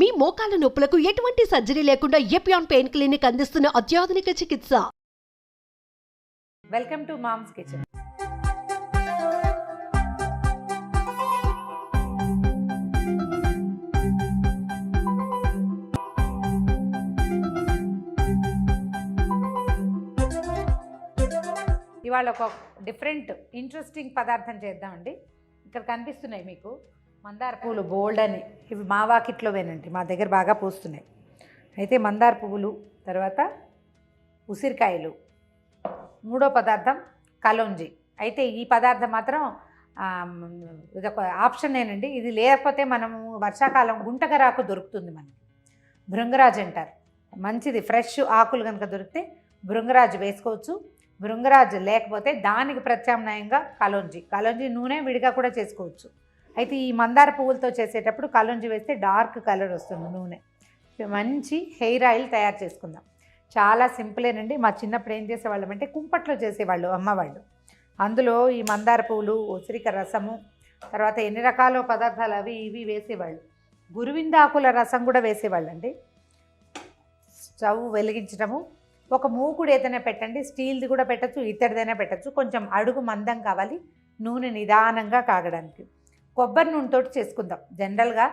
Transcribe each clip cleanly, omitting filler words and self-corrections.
మీ మోకాల నొప్పులకు ఎటువంటి సర్జరీ లేకుండా ఎపియాన్ పెయిన్ క్లినిక్ అందిస్తున్న అత్యాధునిక చికిత్స. Welcome to mom's kitchen. ఇవాళ ఒక డిఫరెంట్ ఇంట్రెస్టింగ్ పదార్థం చేద్దామండి. ఇక్కడ కనిపిస్తున్నాయి మీకు మందార పూలు బోల్డ్ అని. ఇవి మా వాకిట్లోవేనండి, మా దగ్గర బాగా పూస్తున్నాయి. అయితే మందార పువ్వులు, తర్వాత ఉసిరికాయలు, మూడో పదార్థం కలోంజి. అయితే ఈ పదార్థం మాత్రం ఇదొక ఆప్షనేనండి. ఇది లేకపోతే మనము వర్షాకాలం గుంటగరాకు దొరుకుతుంది మనకి, భృంగరాజు అంటారు. మంచిది, ఫ్రెష్ ఆకులు కనుక దొరికితే భృంగరాజు వేసుకోవచ్చు. భృంగరాజు లేకపోతే దానికి ప్రత్యామ్నాయంగా కలోంజి నూనె విడిగా కూడా చేసుకోవచ్చు. అయితే ఈ మందార పువ్వులతో చేసేటప్పుడు కలోంజి వేస్తే డార్క్ కలర్ వస్తుంది నూనె. మంచి హెయిర్ ఆయిల్ తయారు చేసుకుందాం. చాలా సింపులేనండి. మా చిన్నప్పుడు ఏం చేసేవాళ్ళం అంటే కుంపట్లో చేసేవాళ్ళు అమ్మవాళ్ళు. అందులో ఈ మందార పువ్వులు, ఉసిరిక రసము, తర్వాత ఎన్ని రకాల పదార్థాలు అవి ఇవి వేసేవాళ్ళు. గురువిందాకుల రసం కూడా వేసేవాళ్ళండి. స్టవ్ వెలిగించడము, ఒక మూకుడు ఏదైనా పెట్టండి, స్టీల్ది కూడా పెట్టచ్చు, ఇత్తడిదైనా పెట్టచ్చు. కొంచెం అడుగు మందం కావాలి నూనె నిదానంగా కాగడానికి. కొబ్బరి నూనెతో చేసుకుందాం. జనరల్గా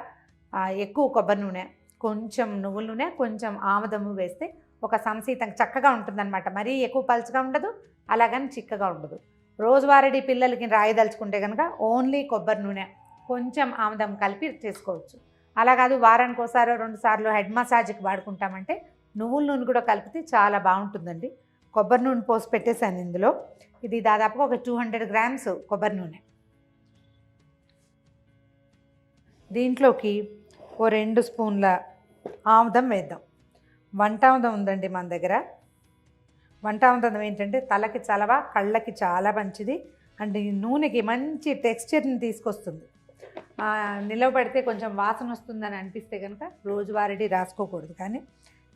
ఎక్కువ కొబ్బరి నూనె, కొంచెం నువ్వుల నూనె, కొంచెం ఆముదము వేస్తే ఒక సంసీతం చక్కగా ఉంటుందన్నమాట. మరీ ఎక్కువ పలుచగా ఉండదు, అలాగని చిక్కగా ఉండదు. రోజువారీ పిల్లలకి రాయదలుచుకుంటే కనుక ఓన్లీ కొబ్బరి నూనె కొంచెం ఆముదం కలిపి చేసుకోవచ్చు. అలా కాదు వారానికి ఒకసారి 2 సార్లు హెడ్ మసాజ్కి వాడుకుంటామంటే నువ్వుల నూనె కూడా కలిపితే చాలా బాగుంటుందండి. కొబ్బరి నూనె పోసి పెట్టేశాను ఇందులో. ఇది దాదాపుగా ఒక 200 గ్రామ్స్ కొబ్బరి నూనె. దీంట్లోకి ఓ 2 స్పూన్ల ఆముదం వేద్దాం. వంట ఆముదం ఉందండి మన దగ్గర. వంట ఆముదం ఏంటంటే తలకి చలవ, కళ్ళకి చాలా మంచిది అండ్ ఈ నూనెకి మంచి టెక్స్చర్ని తీసుకొస్తుంది. నిలవబడితే కొంచెం వాసన వస్తుందని అనిపిస్తే కనుక రోజువారీ రాసుకోకూడదు. కానీ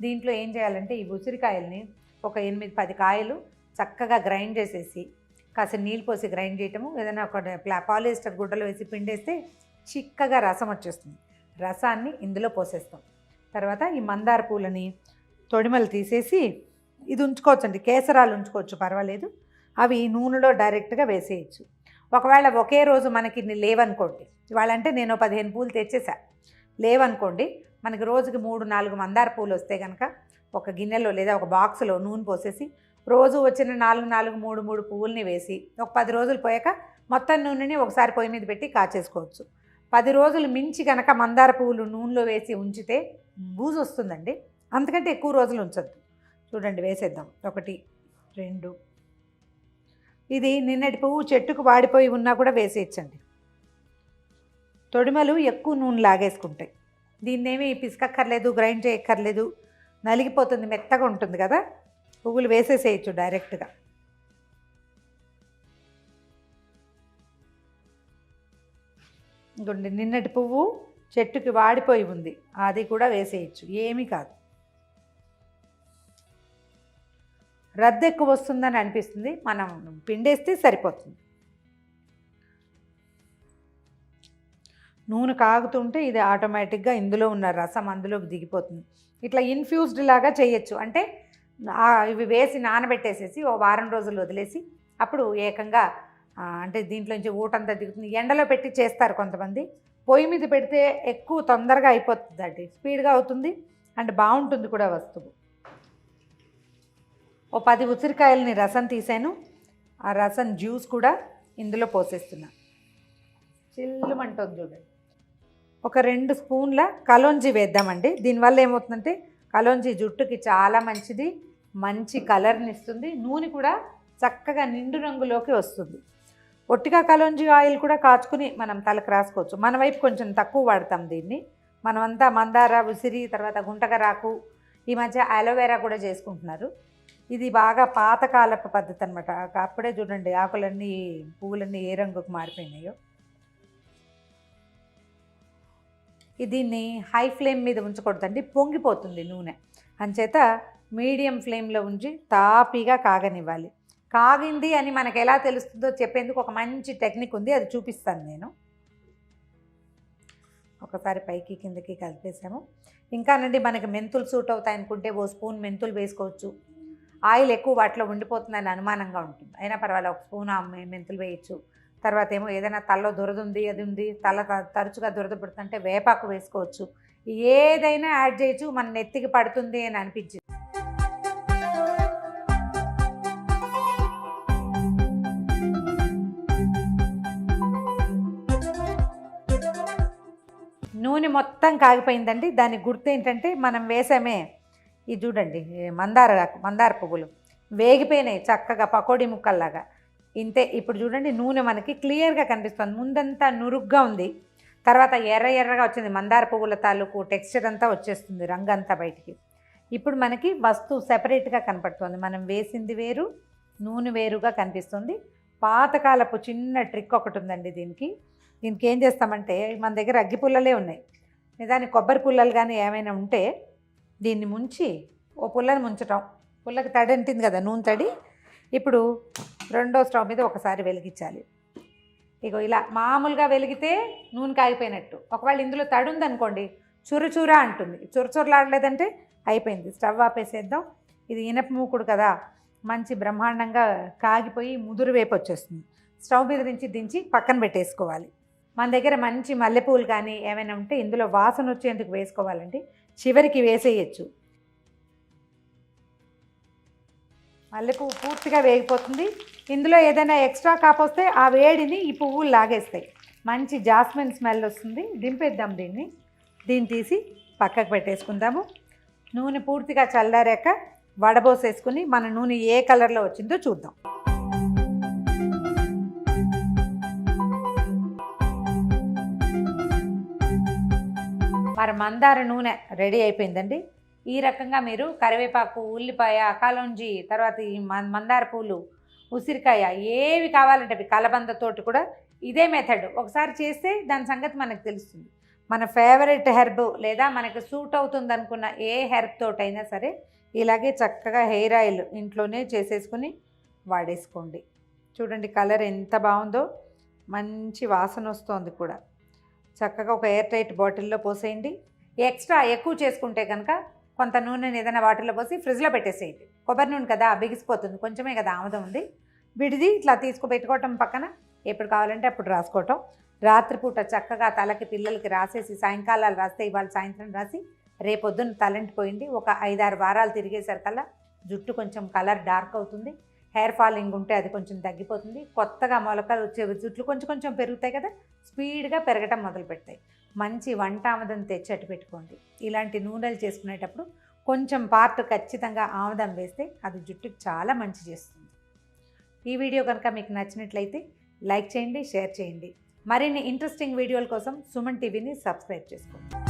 దీంట్లో ఏం చేయాలంటే ఈ ఉసిరికాయల్ని ఒక 8-10 కాయలు చక్కగా గ్రైండ్ చేసేసి కాస్త నీళ్ళు పోసి గ్రైండ్ చేయటము, ఏదైనా ఒక పాలిస్టర్ గుడ్డలో వేసి పిండేస్తే చిక్కగా రసం వచ్చేస్తుంది. రసాన్ని ఇందులో పోసేస్తాం. తర్వాత ఈ మందార పూలని తొడిమలు తీసేసి ఇది ఉంచుకోవచ్చండి, కేసరాలు ఉంచుకోవచ్చు, పర్వాలేదు. అవి నూనెలో డైరెక్ట్గా వేసేయచ్చు. ఒకవేళ ఒకే రోజు మనకి లేవనుకోండి, ఇవాళంటే నేను 15 పూలు తెచ్చేసా, లేవనుకోండి, మనకి రోజుకి 3-4 మందార పూలు వస్తే కనుక ఒక గిన్నెలో లేదా ఒక బాక్స్లో నూనె పోసేసి రోజు వచ్చిన 4 3 పువ్వుల్ని వేసి ఒక 10 రోజులు పోయాక మొత్తం నూనెని ఒకసారి పొయ్యి మీద పెట్టి కాచేసుకోవచ్చు. 10 రోజులు మించి కనుక మందార పువ్వులు నూనెలో వేసి ఉంచితే బూజు వస్తుందండి. అంతకంటే ఎక్కువ రోజులు ఉంచొద్దు. చూడండి, వేసేద్దాం. 1 2. ఇది నిన్నటి పువ్వు చెట్టుకు వాడిపోయి ఉన్నా కూడా వేసేయచ్చండి. తొడిమలు ఎక్కువ నూనె లాగేసుకుంటాయి. దీన్నేమి పిసకక్కర్లేదు, గ్రైండ్ చేయక్కర్లేదు, నలిగిపోతుంది, మెత్తగా ఉంటుంది కదా. పువ్వులు వేసేసేయచ్చు డైరెక్ట్గా. ఇంకోండి, నిన్నటి పువ్వు చెట్టుకి వాడిపోయి ఉంది, అది కూడా వేసేయచ్చు, ఏమీ కాదు. రద్దు ఎక్కువ వస్తుందని అనిపిస్తుంది, మనం పిండేస్తే సరిపోతుంది. నూనె కాగుతుంటే ఇది ఆటోమేటిక్గా ఇందులో ఉన్న రసం అందులోకి దిగిపోతుంది. ఇట్లా ఇన్ఫ్యూజ్డ్ లాగా చేయొచ్చు. అంటే ఇవి వేసి నానబెట్టేసేసి ఓ వారం రోజులు వదిలేసి అప్పుడు ఏకంగా అంటే దీంట్లోంచి ఊటంతా దిగుతుంది. ఎండలో పెట్టి చేస్తారు కొంతమంది. పొయ్యి మీద పెడితే ఎక్కువ తొందరగా అయిపోతుంది అండి, స్పీడ్గా అవుతుంది అండ్ బాగుంటుంది కూడా వస్తువు. ఓ 10 ఉసిరికాయలని రసం తీసాను. ఆ రసం జ్యూస్ కూడా ఇందులో పోసేస్తున్నా. చిల్లుమంటుంది చూడండి. ఒక 2 స్పూన్ల కలోంజి వేద్దామండి. దీనివల్ల ఏమవుతుందంటే కలోంజి జుట్టుకి చాలా మంచిది, మంచి కలర్ని ఇస్తుంది. నూనె కూడా చక్కగా నిండు రంగులోకి వస్తుంది. ఒట్టిగా కలోంజి ఆయిల్ కూడా కాచుకుని మనం తలకు రాసుకోవచ్చు. మన వైపు కొంచెం తక్కువ వాడతాం దీన్ని. మనమంతా మందార, ఉసిరి, తర్వాత గుంటగరాకు, ఈ మధ్య అలోవెరా కూడా చేసుకుంటున్నారు. ఇది బాగా పాతకాలపు పద్ధతి అనమాట. అప్పుడే చూడండి ఆకులన్నీ, పువ్వులన్నీ ఏ రంగుకు మారిపోయినాయో. దీన్ని హై ఫ్లేమ్ మీద ఉంచకూడదండి, పొంగిపోతుంది నూనె. అంచేత మీడియం ఫ్లేమ్లో ఉంచి తాపీగా కాగనివ్వాలి. కాగింది అని మనకు ఎలా తెలుస్తుందో చెప్పేందుకు ఒక మంచి టెక్నిక్ ఉంది, అది చూపిస్తాను నేను. ఒకసారి పైకి కిందకి కలిపేసాము. ఇంకానండి మనకి మెంతులు సూట్ అవుతాయి అనుకుంటే ఓ స్పూన్ మెంతులు వేసుకోవచ్చు. ఆయిల్ ఎక్కువ వాటిలో ఉండిపోతుందని అనుమానంగా ఉంటుంది, అయినా పర్వాలేదు ఒక స్పూన్ మెంతులు వేయచ్చు. తర్వాత ఏమో ఏదైనా తలలో దురద ఉంది, అది ఉంది, తల తరచుగా దురద పుడుతుంటే వేపాకు వేసుకోవచ్చు. ఏదైనా యాడ్ చేయొచ్చు, మన నెత్తికి పడుతుంది అని అనిపించింది. నూనె మొత్తం కాగిపోయిందండి. దానికి గుర్తు ఏంటంటే మనం వేసామే ఇది చూడండి, మందార పువ్వులు వేగిపోయినాయి చక్కగా పకోడీ ముక్కల్లాగా. ఇంతే. ఇప్పుడు చూడండి నూనె మనకి క్లియర్గా కనిపిస్తుంది. ముందంతా నురుగ్గా ఉంది, తర్వాత ఎర్రగా వచ్చింది. మందార పువ్వుల తాలూకు టెక్స్చర్ అంతా వచ్చేస్తుంది, రంగు అంతా బయటికి. ఇప్పుడు మనకి వస్తువు సెపరేట్గా కనపడుతుంది. మనం వేసింది వేరు, నూనె వేరుగా కనిపిస్తుంది. పాతకాలపు చిన్న ట్రిక్ ఒకటి ఉందండి దీనికి ఏం చేస్తామంటే, మన దగ్గర అగ్గి పుల్లలే ఉన్నాయి, నిజానికి కొబ్బరి పుల్లలు కానీ ఏమైనా ఉంటే దీన్ని ముంచి, ఓ పుల్లని ముంచటం, పుల్లకి తడి అంటుంది కదా నూనె తడి. ఇప్పుడు రెండో స్టవ్ మీద ఒకసారి వెలిగించాలి. ఇగో ఇలా మామూలుగా వెలిగితే నూనె కాగిపోయినట్టు. ఒకవేళ ఇందులో తడి ఉందనుకోండి చురుచురా అంటుంది, చురుచురులాడలేదంటే అయిపోయింది. స్టవ్ ఆపేసేద్దాం. ఇది ఇనప మూకుడు కదా, మంచి బ్రహ్మాండంగా కాగిపోయి ముదురు వేపు వచ్చేస్తుంది. స్టవ్ మీద నుంచి దించి పక్కన పెట్టేసుకోవాలి. మన దగ్గర మంచి మల్లెపూలు కానీ ఏమైనా ఉంటే ఇందులో వాసన వచ్చేందుకు వేసుకోవాలండి, చివరికి వేసేయచ్చు. మల్లెపువ్వు పూర్తిగా వేగిపోతుంది. ఇందులో ఏదైనా ఎక్స్ట్రా కాపోస్తే ఆ వేడిని ఈ పువ్వులు లాగేస్తాయి. మంచి జాస్మిన్ స్మెల్ వస్తుంది. దింపేద్దాం దీన్ని తీసి పక్కకు పెట్టేసుకుందాము. నూనె పూర్తిగా చల్లారాక వడబోసేసుకుని మన నూనె ఏ కలర్లో వచ్చిందో చూద్దాం. మరి మందార నూనె రెడీ అయిపోయిందండి. ఈ రకంగా మీరు కరివేపాకు, ఉల్లిపాయ, కలంజీ, తర్వాత ఈ మందార పూలు, ఉసిరికాయ ఏవి కావాలంటే అవి, కలబందతోటి కూడా ఇదే మెథడ్ ఒకసారి చేస్తే దాని సంగతి మనకు తెలుస్తుంది. మన ఫేవరెట్ హెర్బ్ లేదా మనకు సూట్ అవుతుంది అనుకున్న ఏ హెర్బ్ తోటైనా సరే ఇలాగే చక్కగా హెయిర్ ఆయిల్ ఇంట్లోనే చేసేసుకుని వాడేసుకోండి. చూడండి కలర్ ఎంత బాగుందో, మంచి వాసన వస్తుంది కూడా. చక్కగా ఒక ఎయిర్ టైట్ బాటిల్లో పోసేయండి. ఎక్స్ట్రా ఎక్కువ చేసుకుంటే కనుక కొంత నూనెని ఏదైనా వాటిల్లో పోసి ఫ్రిడ్జ్లో పెట్టేసేయండి. కొబ్బరి నూనె కదా బిగిసిపోతుంది, కొంచెమే కదా ఆముదం ఉంది. విడిది ఇట్లా పెట్టుకోవటం పక్కన, ఎప్పుడు కావాలంటే అప్పుడు రాసుకోవటం. రాత్రిపూట చక్కగా తలకి పిల్లలకి రాసేసి సాయంకాలాలు రాస్తే ఇవాళ సాయంత్రం రాసి రేపొద్దున తలంటిపోయింది. ఒక 5-6 వారాలు తిరిగేసరికల్లా జుట్టు కొంచెం కలర్ డార్క్ అవుతుంది. హెయిర్ ఫాలింగ్ ఉంటే అది కొంచెం తగ్గిపోతుంది. కొత్తగా మొలకలు వచ్చే జుట్లు కొంచెం పెరుగుతాయి కదా, స్పీడ్గా పెరగటం మొదలు పెడతాయి. మంచి వంట ఆముదం తెచ్చి అట్టు పెట్టుకోండి. ఇలాంటి నూనెలు చేసుకునేటప్పుడు కొంచెం పార్ట్ ఖచ్చితంగా ఆముదం వేస్తే అది జుట్టుకి చాలా మంచి చేస్తుంది. ఈ వీడియో కనుక మీకు నచ్చినట్లయితే లైక్ చేయండి, షేర్ చేయండి. మరిన్ని ఇంట్రెస్టింగ్ వీడియోల కోసం సుమన్ టీవీని సబ్స్క్రైబ్ చేసుకోండి.